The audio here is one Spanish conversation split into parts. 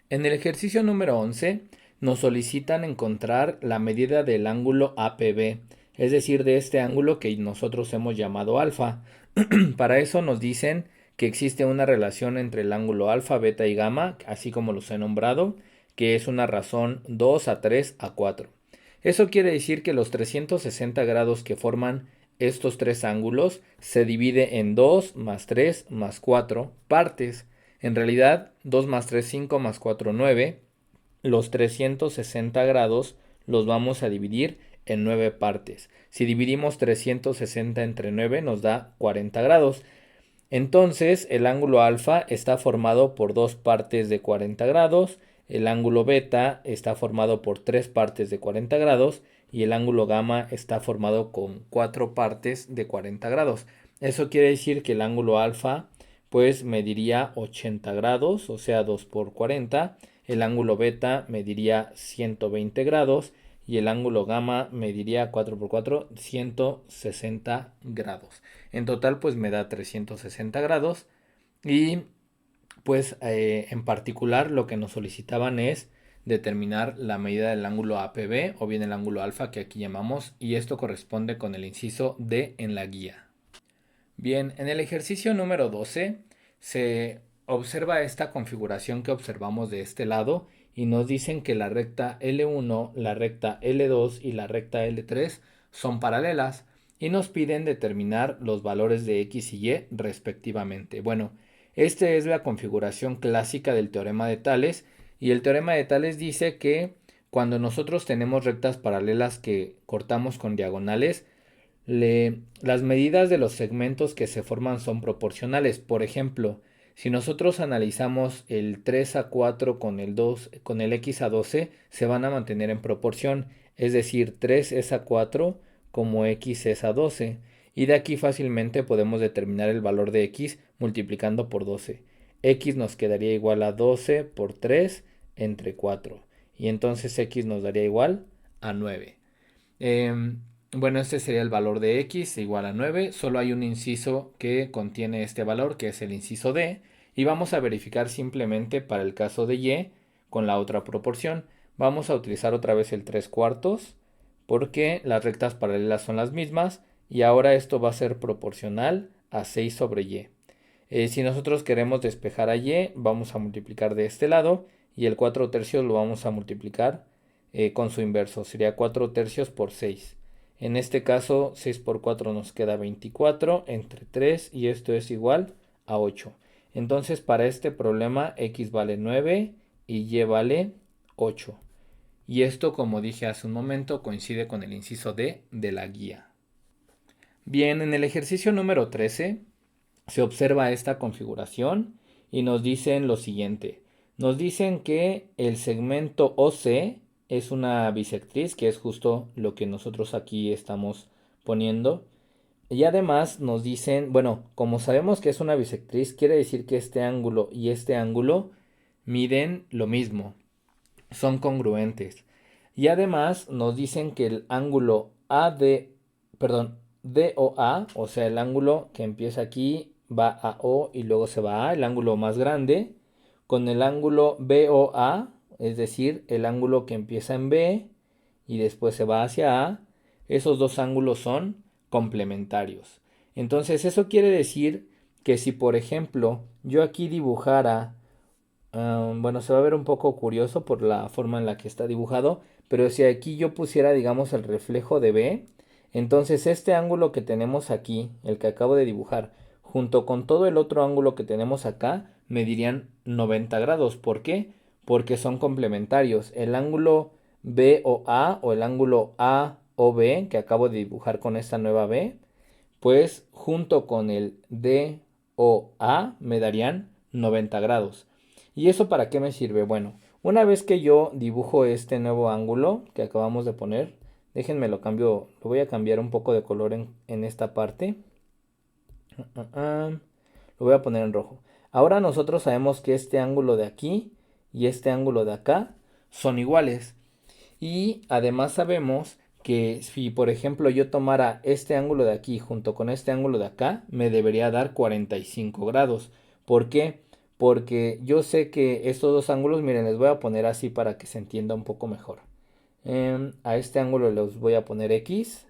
En el ejercicio número 11 nos solicitan encontrar la medida del ángulo APB, es decir, de este ángulo que nosotros hemos llamado alfa. Para eso nos dicen que existe una relación entre el ángulo alfa, beta y gamma, así como los he nombrado, que es una razón 2 a 3 a 4. Eso quiere decir que los 360 grados que forman estos tres ángulos se divide en 2 más 3 más 4 partes. En realidad, 2 más 3, 5 más 4, 9. Los 360 grados los vamos a dividir en 9 partes. Si dividimos 360 entre 9 nos da 40 grados. Entonces, el ángulo alfa está formado por dos partes de 40 grados, el ángulo beta está formado por tres partes de 40 grados y el ángulo gamma está formado con cuatro partes de 40 grados. Eso quiere decir que el ángulo alfa pues mediría 80 grados, o sea 2 por 40, el ángulo beta mediría 120 grados y el ángulo gamma mediría 4 por 4, 160 grados. En total pues me da 360 grados y pues en particular lo que nos solicitaban es determinar la medida del ángulo APB o bien el ángulo alfa que aquí llamamos, y esto corresponde con el inciso D en la guía. Bien, en el ejercicio número 12 se observa esta configuración que observamos de este lado y nos dicen que la recta L1, la recta L2 y la recta L3 son paralelas y nos piden determinar los valores de X y Y respectivamente. Bueno, esta es la configuración clásica del teorema de Tales, y el teorema de Tales dice que cuando nosotros tenemos rectas paralelas que cortamos con diagonales, las medidas de los segmentos que se forman son proporcionales. Por ejemplo, si nosotros analizamos el 3 a 4 con el 2, con el x a 12, se van a mantener en proporción, es decir, 3 es a 4 como x es a 12. Y de aquí fácilmente podemos determinar el valor de x multiplicando por 12. X nos quedaría igual a 12 por 3 entre 4. Y entonces x nos daría igual a 9. Bueno, este sería el valor de x igual a 9. Solo hay un inciso que contiene este valor, que es el inciso D. Y vamos a verificar simplemente para el caso de y con la otra proporción. Vamos a utilizar otra vez el 3 cuartos porque las rectas paralelas son las mismas. Y ahora esto va a ser proporcional a 6 sobre y. Si nosotros queremos despejar a y, vamos a multiplicar de este lado. Y el 4 tercios lo vamos a multiplicar con su inverso. Sería 4 tercios por 6. En este caso, 6 por 4 nos queda 24 entre 3 y esto es igual a 8. Entonces, para este problema, x vale 9 y y vale 8. Y esto, como dije hace un momento, coincide con el inciso D de la guía. Bien, en el ejercicio número 13 se observa esta configuración y nos dicen lo siguiente. Nos dicen que el segmento OC es una bisectriz, que es justo lo que nosotros aquí estamos poniendo. Y además nos dicen, bueno, como sabemos que es una bisectriz, quiere decir que este ángulo y este ángulo miden lo mismo, son congruentes. Y además nos dicen que el ángulo DOA, o sea, el ángulo que empieza aquí va a O y luego se va a, el ángulo más grande, con el ángulo BOA, es decir, el ángulo que empieza en B y después se va hacia A, esos dos ángulos son complementarios. Entonces eso quiere decir que si por ejemplo yo aquí dibujara, bueno, se va a ver un poco curioso por la forma en la que está dibujado, pero si aquí yo pusiera, digamos, el reflejo de B, entonces este ángulo que tenemos aquí, el que acabo de dibujar, junto con todo el otro ángulo que tenemos acá, medirían 90 grados. ¿Por qué? Porque son complementarios. El ángulo BOA o el ángulo AOB que acabo de dibujar con esta nueva B, pues junto con el DOA me darían 90 grados. ¿Y eso para qué me sirve? Bueno, una vez que yo dibujo este nuevo ángulo que acabamos de poner, déjenme lo cambio, lo voy a cambiar un poco de color en esta parte. Lo voy a poner en rojo. Ahora nosotros sabemos que este ángulo de aquí y este ángulo de acá son iguales. Y además sabemos que si por ejemplo yo tomara este ángulo de aquí junto con este ángulo de acá, me debería dar 45 grados. ¿Por qué? porque yo sé que estos dos ángulos, miren, les voy a poner así para que se entienda un poco mejor. A este ángulo les voy a poner X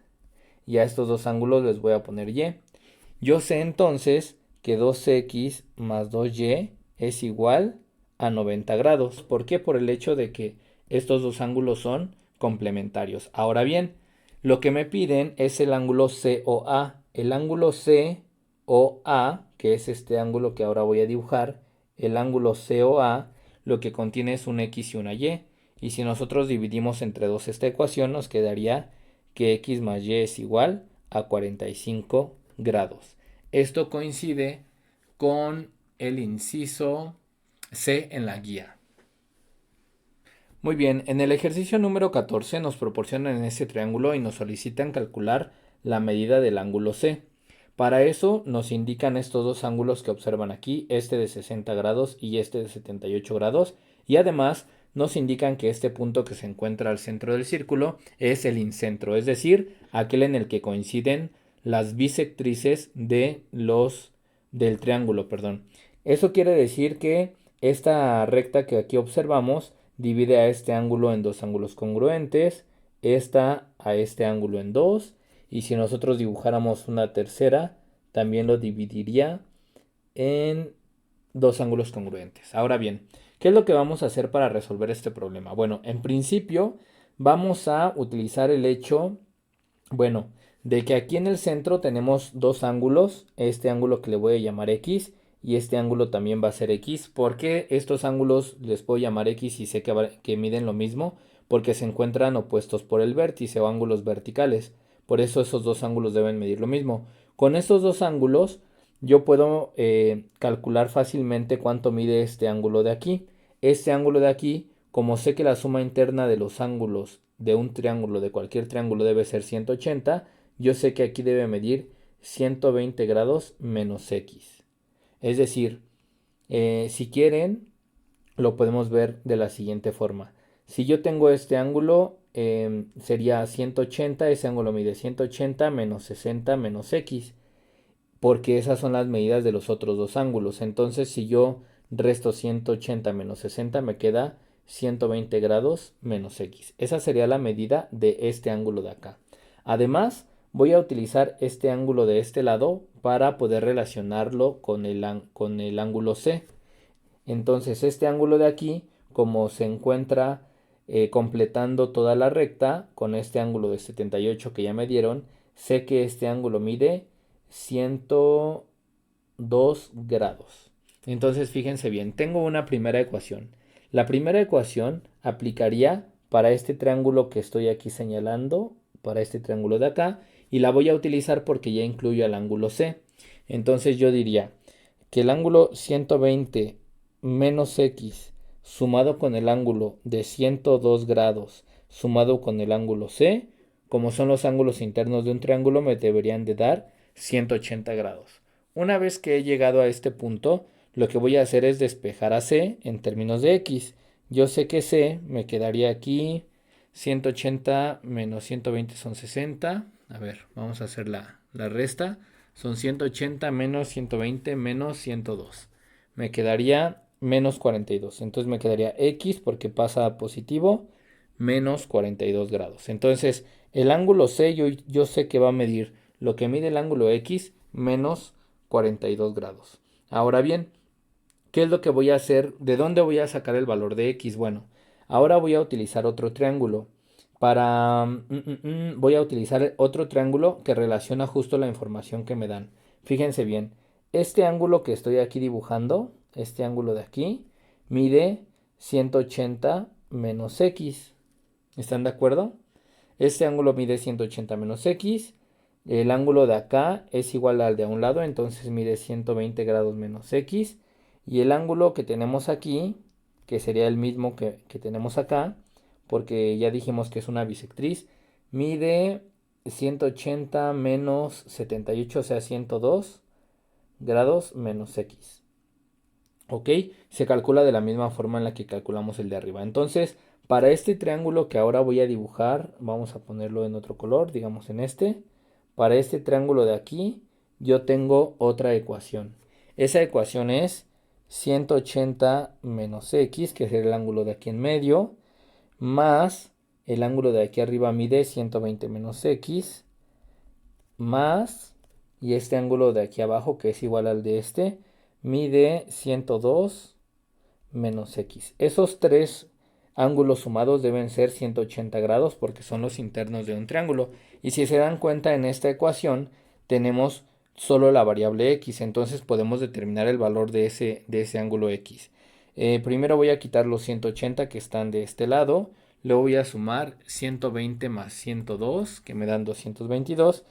y a estos dos ángulos les voy a poner Y. Yo sé entonces que 2x más 2y es igual a 90 grados. ¿Por qué? Por el hecho de que estos dos ángulos son complementarios. Ahora bien, lo que me piden es el ángulo COA. El ángulo COA, que es este ángulo que ahora voy a dibujar, el ángulo COA lo que contiene es un x y una y. Y si nosotros dividimos entre dos esta ecuación, nos quedaría que x más y es igual a 45 grados. Esto coincide con el inciso C en la guía. Muy bien, en el ejercicio número 14 nos proporcionan este triángulo y nos solicitan calcular la medida del ángulo C. Para eso nos indican estos dos ángulos que observan aquí, este de 60 grados y este de 78 grados, y además nos indican que este punto que se encuentra al centro del círculo es el incentro, es decir, aquel en el que coinciden las bisectrices del triángulo, perdón. Eso quiere decir que esta recta que aquí observamos divide a este ángulo en dos ángulos congruentes, esta a este ángulo en dos, y si nosotros dibujáramos una tercera, también lo dividiría en dos ángulos congruentes. Ahora bien, ¿qué es lo que vamos a hacer para resolver este problema? Bueno, en principio vamos a utilizar el hecho, bueno, de que aquí en el centro tenemos dos ángulos, este ángulo que le voy a llamar X y este ángulo también va a ser X. ¿Por qué estos ángulos les puedo llamar X y sé que miden lo mismo? Porque se encuentran opuestos por el vértice o ángulos verticales. Por eso esos dos ángulos deben medir lo mismo. Con estos dos ángulos yo puedo calcular fácilmente cuánto mide este ángulo de aquí. Este ángulo de aquí, como sé que la suma interna de los ángulos de un triángulo, de cualquier triángulo, debe ser 180, yo sé que aquí debe medir 120 grados menos X. Es decir, si quieren, lo podemos ver de la siguiente forma. Si yo tengo este ángulo, sería 180, ese ángulo mide 180 menos 60 menos X, porque esas son las medidas de los otros dos ángulos. Entonces, si yo resto 180 menos 60, me queda 120 grados menos X. Esa sería la medida de este ángulo de acá. Además, voy a utilizar este ángulo de este lado para poder relacionarlo con el ángulo C. Entonces, este ángulo de aquí, como se encuentra completando toda la recta con este ángulo de 78 que ya me dieron, sé que este ángulo mide 102 grados. Entonces, fíjense bien, tengo una primera ecuación. La primera ecuación aplicaría para este triángulo que estoy aquí señalando, para este triángulo de acá, y la voy a utilizar porque ya incluyo al ángulo C. Entonces yo diría que el ángulo 120 menos X sumado con el ángulo de 102 grados sumado con el ángulo C, como son los ángulos internos de un triángulo, me deberían de dar 180 grados. Una vez que he llegado a este punto, lo que voy a hacer es despejar a C en términos de X. Yo sé que C me quedaría aquí 180 menos 120 son 60. A ver, vamos a hacer la resta. Son 180 menos 120 menos 102. Me quedaría menos 42. Entonces me quedaría X porque pasa a positivo menos 42 grados. Entonces el ángulo C yo sé que va a medir lo que mide el ángulo X menos 42 grados. Ahora bien, ¿qué es lo que voy a hacer? ¿De dónde voy a sacar el valor de X? Bueno, ahora voy a utilizar otro triángulo. Voy a utilizar otro triángulo que relaciona justo la información que me dan. Fíjense bien, este ángulo que estoy aquí dibujando, este ángulo de aquí, mide 180 menos X. ¿Están de acuerdo? Este ángulo mide 180 menos X. El ángulo de acá es igual al de a un lado, entonces mide 120 grados menos X. Y el ángulo que tenemos aquí, que sería el mismo que tenemos acá, porque ya dijimos que es una bisectriz, mide 180 menos 78, o sea 102 grados menos X. ¿Ok? Se calcula de la misma forma en la que calculamos el de arriba. Entonces, para este triángulo que ahora voy a dibujar, vamos a ponerlo en otro color, digamos en este. Para este triángulo de aquí, yo tengo otra ecuación. Esa ecuación es 180 menos x, que sería el ángulo de aquí en medio, más el ángulo de aquí arriba mide 120 menos x, más, y este ángulo de aquí abajo, que es igual al de este, mide 102 menos x. Esos tres ángulos sumados deben ser 180 grados porque son los internos de un triángulo. Y si se dan cuenta, en esta ecuación tenemos solo la variable x, entonces podemos determinar el valor de ese ángulo x. Primero voy a quitar los 180 que están de este lado, luego voy a sumar 120 más 102, que me dan 222,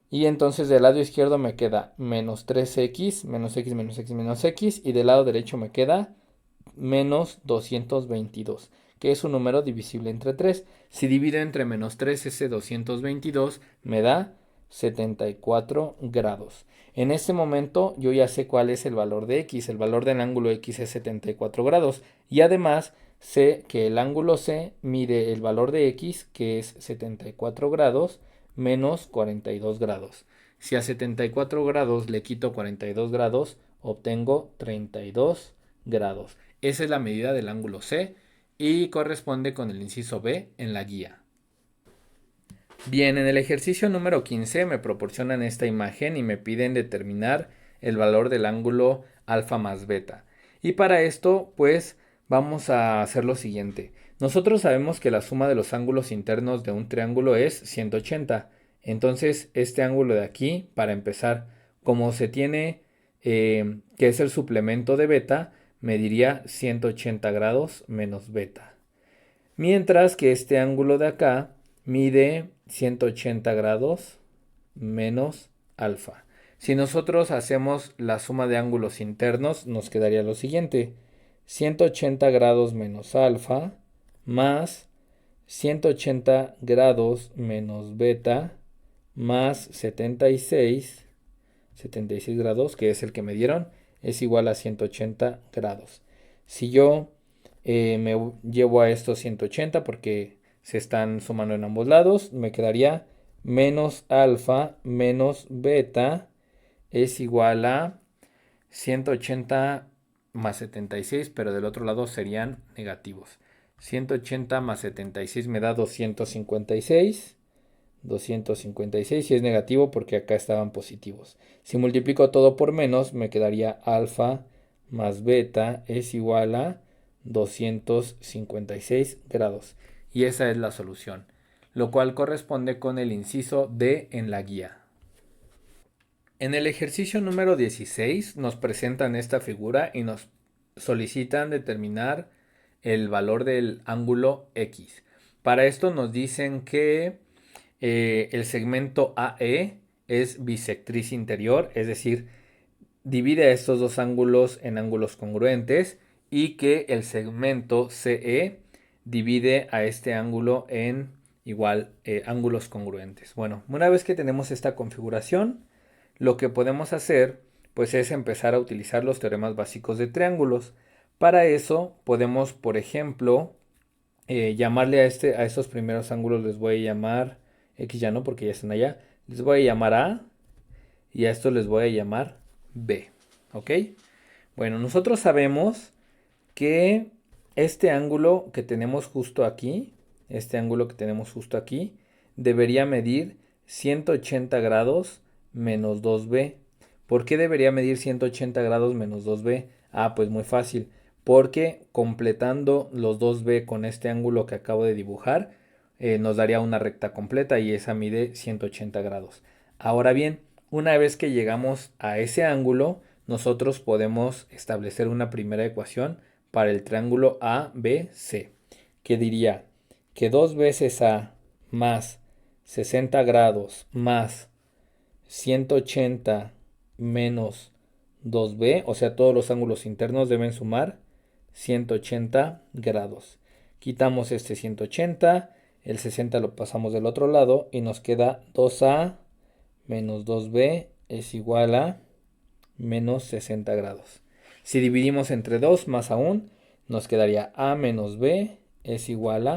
y entonces del lado izquierdo me queda menos 3x, menos x, menos x, menos x, y del lado derecho me queda menos 222, que es un número divisible entre 3. Si divido entre menos 3 ese 222, me da 74 grados. En este momento yo ya sé cuál es el valor de x. El valor del ángulo x es 74 grados. Y además sé que el ángulo C mide el valor de x, que es 74 grados, menos 42 grados. Si a 74 grados le quito 42 grados, obtengo 32 grados. Esa es la medida del ángulo C y corresponde con el inciso B en la guía. Bien, en el ejercicio número 15 me proporcionan esta imagen y me piden determinar el valor del ángulo alfa más beta. Y para esto, pues, vamos a hacer lo siguiente. Nosotros sabemos que la suma de los ángulos internos de un triángulo es 180. Entonces, este ángulo de aquí, para empezar, como se tiene que es el suplemento de beta, mediría 180 grados menos beta. Mientras que este ángulo de acá mide 180 grados menos alfa. Si nosotros hacemos la suma de ángulos internos, nos quedaría lo siguiente: 180 grados menos alfa más 180 grados menos beta más 76 grados, que es el que me dieron, es igual a 180 grados. Si yo me llevo a estos 180 porque se están sumando en ambos lados, me quedaría menos alfa menos beta es igual a 180 más 76, pero del otro lado serían negativos. 180 más 76 me da 256. 256 y es negativo porque acá estaban positivos. Si multiplico todo por menos, me quedaría alfa más beta es igual a 256 grados. Y esa es la solución, lo cual corresponde con el inciso D en la guía. En el ejercicio número 16 nos presentan esta figura y nos solicitan determinar el valor del ángulo X. Para esto nos dicen que el segmento AE es bisectriz interior, es decir, divide a estos dos ángulos en ángulos congruentes, y que el segmento CE divide a este ángulo en igual ángulos congruentes. Bueno, una vez que tenemos esta configuración, lo que podemos hacer pues es empezar a utilizar los teoremas básicos de triángulos. Para eso podemos, por ejemplo, llamarle a estos primeros ángulos, les voy a llamar X, ya no porque ya están allá, les voy a llamar A, y a esto les voy a llamar B. ¿Ok? Bueno, nosotros sabemos que este ángulo que tenemos justo aquí, debería medir 180 grados menos 2B. ¿Por qué debería medir 180 grados menos 2B? Ah, pues muy fácil, porque completando los 2B con este ángulo que acabo de dibujar, nos daría una recta completa y esa mide 180 grados. Ahora bien, una vez que llegamos a ese ángulo, nosotros podemos establecer una primera ecuación para el triángulo ABC, que diría que 2 veces A más 60 grados más 180 menos 2B, o sea, todos los ángulos internos deben sumar 180 grados. Quitamos este 180, el 60 lo pasamos del otro lado y nos queda 2A menos 2B es igual a menos 60 grados. Si dividimos entre 2 más aún, nos quedaría A menos B es igual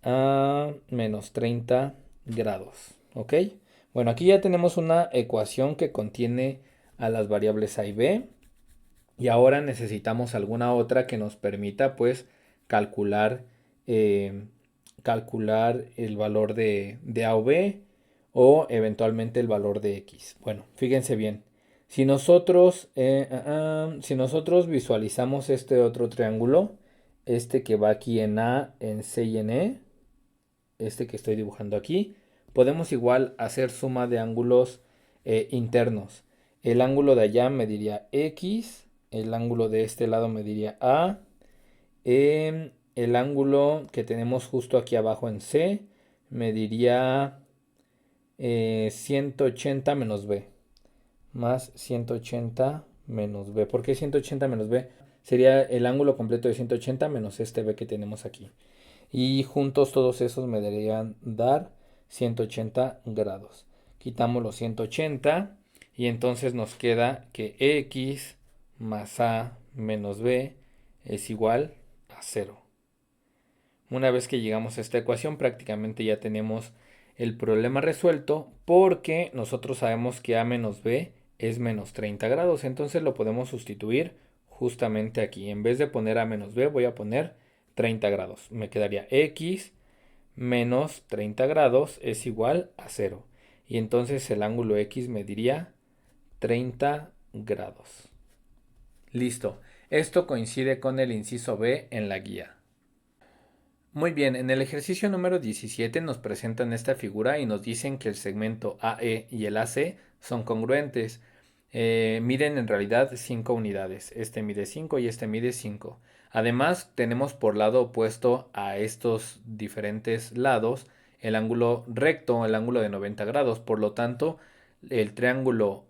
a menos 30 grados. ¿Ok? Bueno, aquí ya tenemos una ecuación que contiene a las variables A y B. Y ahora necesitamos alguna otra que nos permita pues calcular, eh, calcular el valor de A o B o eventualmente el valor de X. Bueno, fíjense bien. Si nosotros visualizamos este otro triángulo, este que va aquí en A, en C y en E, este que estoy dibujando aquí, podemos igual hacer suma de ángulos internos. El ángulo de allá me diría X, el ángulo de este lado me diría A, el ángulo que tenemos justo aquí abajo en C me diría 180 menos B, más 180 menos B. ¿Por qué 180 menos B? Sería el ángulo completo de 180 menos este B que tenemos aquí. Y juntos todos esos me deberían dar 180 grados. Quitamos los 180 y entonces nos queda que X más A menos B es igual a 0. Una vez que llegamos a esta ecuación prácticamente ya tenemos el problema resuelto porque nosotros sabemos que A menos B es menos 30 grados. Entonces lo podemos sustituir justamente aquí. En vez de poner A menos B voy a poner 30 grados. Me quedaría X menos 30 grados es igual a 0. Y entonces el ángulo X mediría 30 grados. Listo. Esto coincide con el inciso B en la guía. Muy bien, en el ejercicio número 17 nos presentan esta figura y nos dicen que el segmento AE y el AC son congruentes. Miden en realidad 5 unidades. Este mide 5 y este mide 5. Además, tenemos por lado opuesto a estos diferentes lados el ángulo recto, el ángulo de 90 grados. Por lo tanto, el triángulo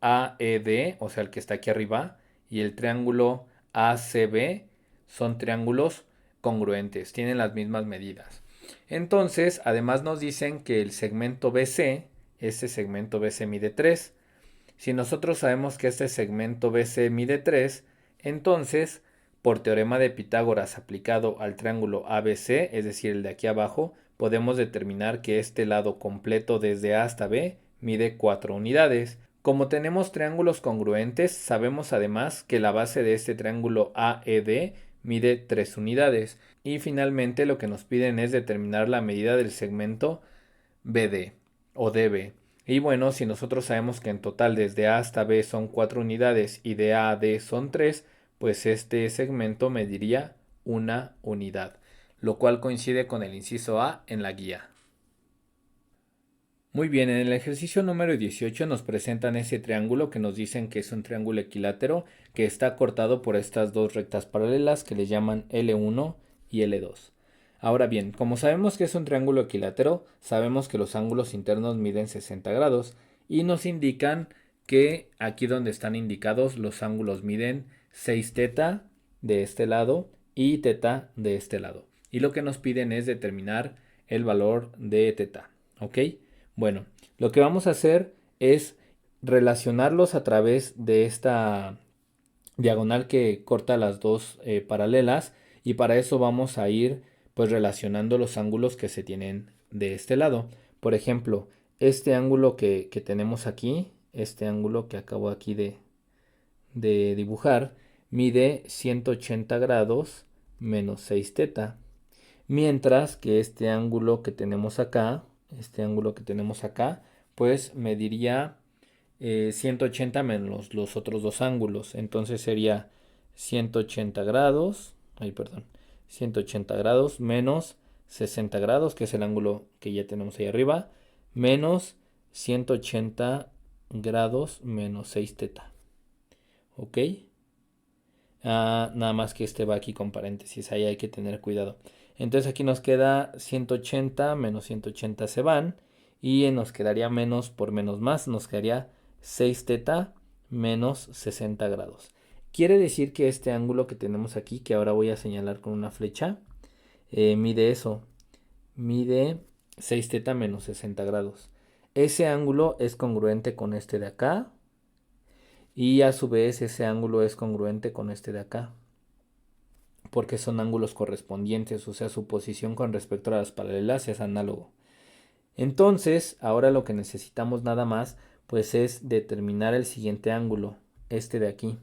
AED, o sea, el que está aquí arriba, y el triángulo ACB son triángulos congruentes, tienen las mismas medidas. Entonces, además nos dicen que el segmento BC, este segmento BC mide 3. Si nosotros sabemos que este segmento BC mide 3, entonces, por teorema de Pitágoras aplicado al triángulo ABC, es decir, el de aquí abajo, podemos determinar que este lado completo desde A hasta B mide 4 unidades. Como tenemos triángulos congruentes, sabemos además que la base de este triángulo AED mide 3 unidades. Y finalmente lo que nos piden es determinar la medida del segmento BD o DB. Y bueno, si nosotros sabemos que en total desde A hasta B son 4 unidades y de A a D son 3, pues este segmento mediría 1 unidad, lo cual coincide con el inciso A en la guía. Muy bien, en el ejercicio número 18 nos presentan ese triángulo que nos dicen que es un triángulo equilátero que está cortado por estas dos rectas paralelas que le llaman L1 y L2. Ahora bien, como sabemos que es un triángulo equilátero, sabemos que los ángulos internos miden 60 grados y nos indican que aquí donde están indicados los ángulos miden 6 teta de este lado y teta de este lado. Y lo que nos piden es determinar el valor de teta, ¿ok? Bueno, lo que vamos a hacer es relacionarlos a través de esta diagonal que corta las dos paralelas y para eso vamos a ir pues relacionando los ángulos que se tienen de este lado. Por ejemplo, este ángulo que tenemos aquí, este ángulo que acabo aquí de dibujar, mide 180 grados menos 6 teta. Mientras que este ángulo que tenemos acá, pues mediría 180 menos los otros dos ángulos. Entonces sería 180 grados, 180 grados menos 60 grados, que es el ángulo que ya tenemos ahí arriba, menos 180 grados menos 6 teta. ¿Ok? Nada más que este va aquí con paréntesis, ahí hay que tener cuidado. Entonces aquí nos queda 180 menos 180 se van y nos quedaría menos por menos más, nos quedaría 6 teta menos 60 grados. Quiere decir que este ángulo que tenemos aquí, que ahora voy a señalar con una flecha, mide eso, mide 6 teta menos 60 grados. Ese ángulo es congruente con este de acá y a su vez ese ángulo es congruente con este de acá, porque son ángulos correspondientes, o sea, su posición con respecto a las paralelas es análogo. Entonces, ahora lo que necesitamos nada más, pues es determinar el siguiente ángulo, este de aquí,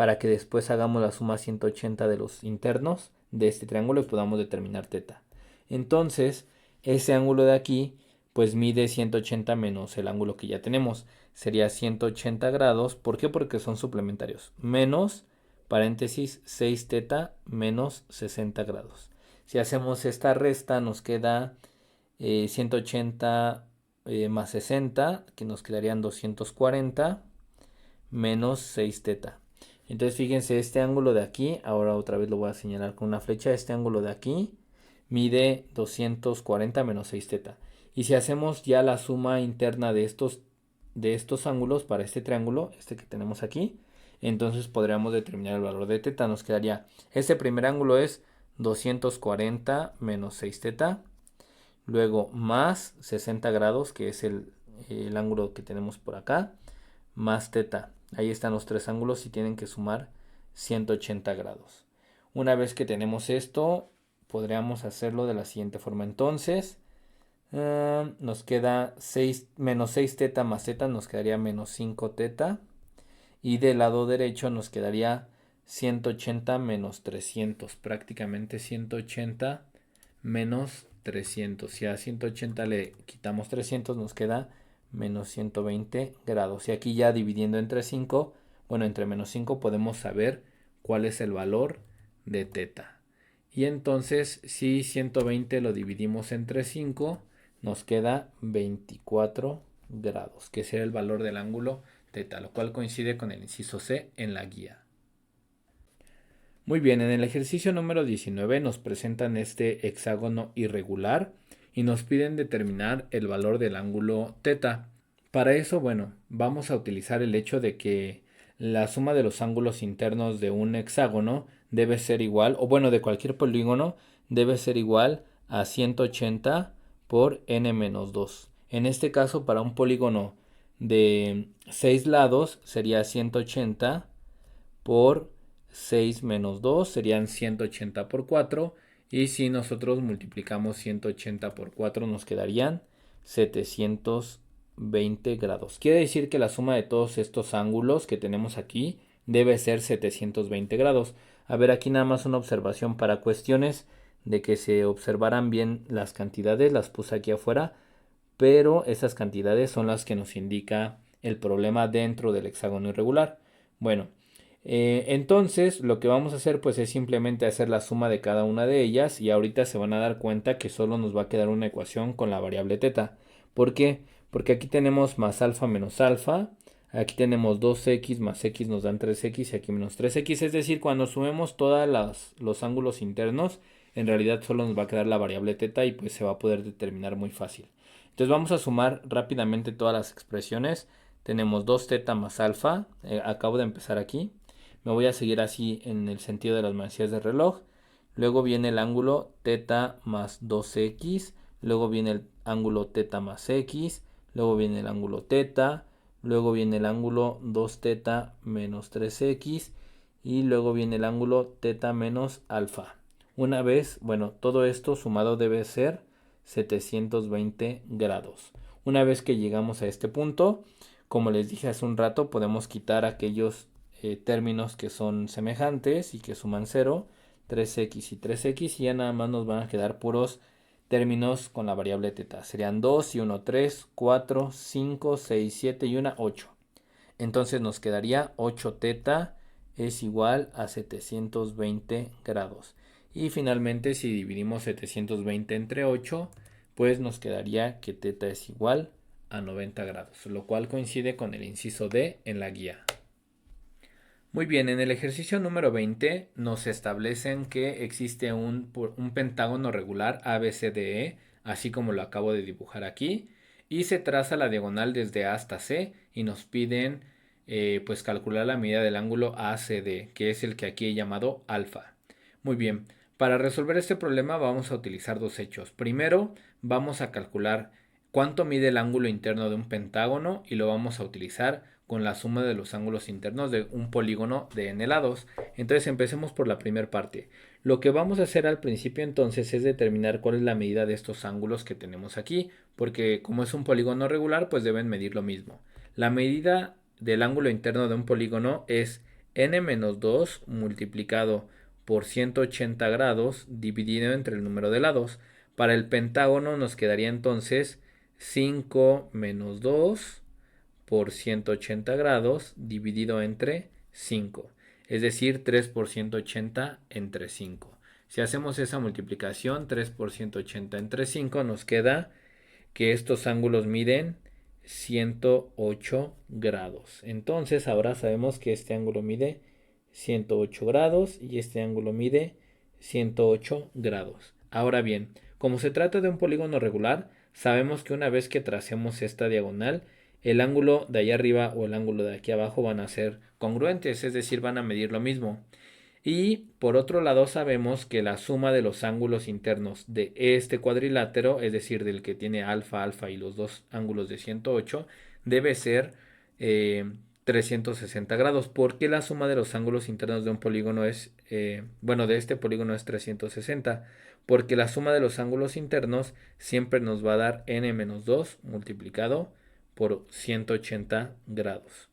para que después hagamos la suma 180 de los internos de este triángulo y podamos determinar teta. Entonces, ese ángulo de aquí, pues mide 180 menos el ángulo que ya tenemos. Sería 180 grados. ¿Por qué? Porque son suplementarios. Menos, paréntesis, 6 teta menos 60 grados. Si hacemos esta resta, nos queda 180 más 60, que nos quedarían 240, menos 6 teta. Entonces fíjense, este ángulo de aquí, ahora otra vez lo voy a señalar con una flecha, este ángulo de aquí mide 240 menos 6 teta. Y si hacemos ya la suma interna de estos ángulos para este triángulo, este que tenemos aquí, entonces podríamos determinar el valor de teta. Nos quedaría, este primer ángulo es 240 menos 6 teta, luego más 60 grados, que es el ángulo que tenemos por acá, más teta. Ahí están los tres ángulos y tienen que sumar 180 grados. Una vez que tenemos esto, podríamos hacerlo de la siguiente forma. Entonces, nos queda menos 6 teta más teta, nos quedaría menos 5 teta. Y del lado derecho nos quedaría 180 menos 300, prácticamente 180 menos 300. Si a 180 le quitamos 300, nos queda menos 120 grados. Y aquí ya dividiendo entre 5, bueno, entre menos 5 podemos saber cuál es el valor de teta. Y entonces, si 120 lo dividimos entre 5, nos queda 24 grados, que será el valor del ángulo teta, lo cual coincide con el inciso C en la guía. Muy bien, en el ejercicio número 19 nos presentan este hexágono irregular y nos piden determinar el valor del ángulo teta. Para eso, bueno, vamos a utilizar el hecho de que la suma de los ángulos internos de un hexágono debe ser igual, o bueno, de cualquier polígono, debe ser igual a 180 por n menos 2. En este caso, para un polígono de 6 lados sería 180 por 6 menos 2, serían 180 por 4. Y si nosotros multiplicamos 180 por 4 nos quedarían 720 grados. Quiere decir que la suma de todos estos ángulos que tenemos aquí debe ser 720 grados. A ver, aquí nada más una observación para cuestiones de que se observaran bien las cantidades, las puse aquí afuera, pero esas cantidades son las que nos indica el problema dentro del hexágono irregular. Bueno, entonces lo que vamos a hacer pues es simplemente hacer la suma de cada una de ellas y ahorita se van a dar cuenta que solo nos va a quedar una ecuación con la variable teta. ¿Por qué? Porque aquí tenemos más alfa menos alfa, aquí tenemos 2x más x nos dan 3x y aquí menos 3x, es decir, cuando sumemos todos los ángulos internos, en realidad solo nos va a quedar la variable teta y pues se va a poder determinar muy fácil. Entonces vamos a sumar rápidamente todas las expresiones. Tenemos 2 teta más alfa, acabo de empezar aquí. Me voy a seguir así en el sentido de las manecillas del reloj. Luego viene el ángulo teta más 2x. Luego viene el ángulo teta más x. Luego viene el ángulo teta. Luego viene el ángulo 2 teta menos 3x. Y luego viene el ángulo teta menos alfa. Una vez, bueno, todo esto sumado debe ser 720 grados. Una vez que llegamos a este punto, como les dije hace un rato, podemos quitar aquellos términos que son semejantes y que suman 0, 3x y 3x, y ya nada más nos van a quedar puros términos con la variable teta. Serían 2 y 1, 3, 4, 5, 6, 7 y 1, 8. Entonces nos quedaría 8 teta es igual a 720 grados. Y finalmente, si dividimos 720 entre 8, pues nos quedaría que teta es igual a 90 grados, lo cual coincide con el inciso D en la guía. Muy bien, en el ejercicio número 20 nos establecen que existe un pentágono regular ABCDE, así como lo acabo de dibujar aquí, y se traza la diagonal desde A hasta C y nos piden pues calcular la medida del ángulo ACD, que es el que aquí he llamado alfa. Muy bien, para resolver este problema vamos a utilizar dos hechos. Primero, vamos a calcular cuánto mide el ángulo interno de un pentágono y lo vamos a utilizar con la suma de los ángulos internos de un polígono de n lados. Entonces empecemos por la primera parte. Lo que vamos a hacer al principio entonces es determinar cuál es la medida de estos ángulos que tenemos aquí, porque como es un polígono regular pues deben medir lo mismo. La medida del ángulo interno de un polígono es n menos 2 multiplicado por 180 grados dividido entre el número de lados. Para el pentágono nos quedaría entonces 5 menos 2 por 180 grados dividido entre 5. Es decir, 3 por 180 entre 5. Si hacemos esa multiplicación, 3 por 180 entre 5, nos queda que estos ángulos miden 108 grados. Entonces ahora sabemos que este ángulo mide 108 grados y este ángulo mide 108 grados. Ahora bien, como se trata de un polígono regular, sabemos que una vez que tracemos esta diagonal, el ángulo de allá arriba o el ángulo de aquí abajo van a ser congruentes, es decir, van a medir lo mismo. Y por otro lado sabemos que la suma de los ángulos internos de este cuadrilátero, es decir, del que tiene alfa, alfa y los dos ángulos de 108, debe ser 360 grados, porque la suma de los ángulos internos de un polígono es, bueno, de este polígono es 360, porque la suma de los ángulos internos siempre nos va a dar n menos 2 multiplicado por 180 grados.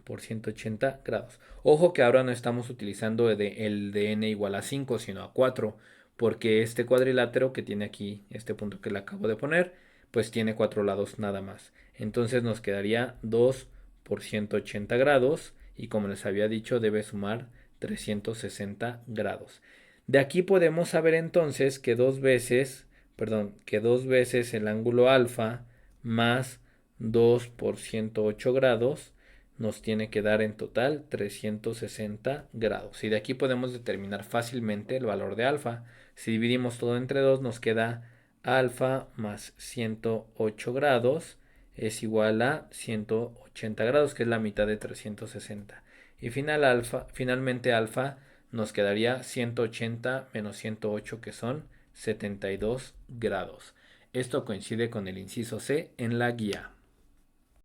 Por 180 grados. Ojo que ahora no estamos utilizando el de n igual a 5, sino a 4, porque este cuadrilátero que tiene aquí, este punto que le acabo de poner, pues tiene 4 lados nada más. Entonces nos quedaría 2 por 180 grados y como les había dicho debe sumar 360 grados. De aquí podemos saber entonces que dos veces el ángulo alfa más 2 por 108 grados nos tiene que dar en total 360 grados. Y de aquí podemos determinar fácilmente el valor de alfa. Si dividimos todo entre 2 nos queda alfa más 108 grados es igual a 180 grados, que es la mitad de 360. Y finalmente alfa nos quedaría 180 menos 108, que son 72 grados. Esto coincide con el inciso C en la guía.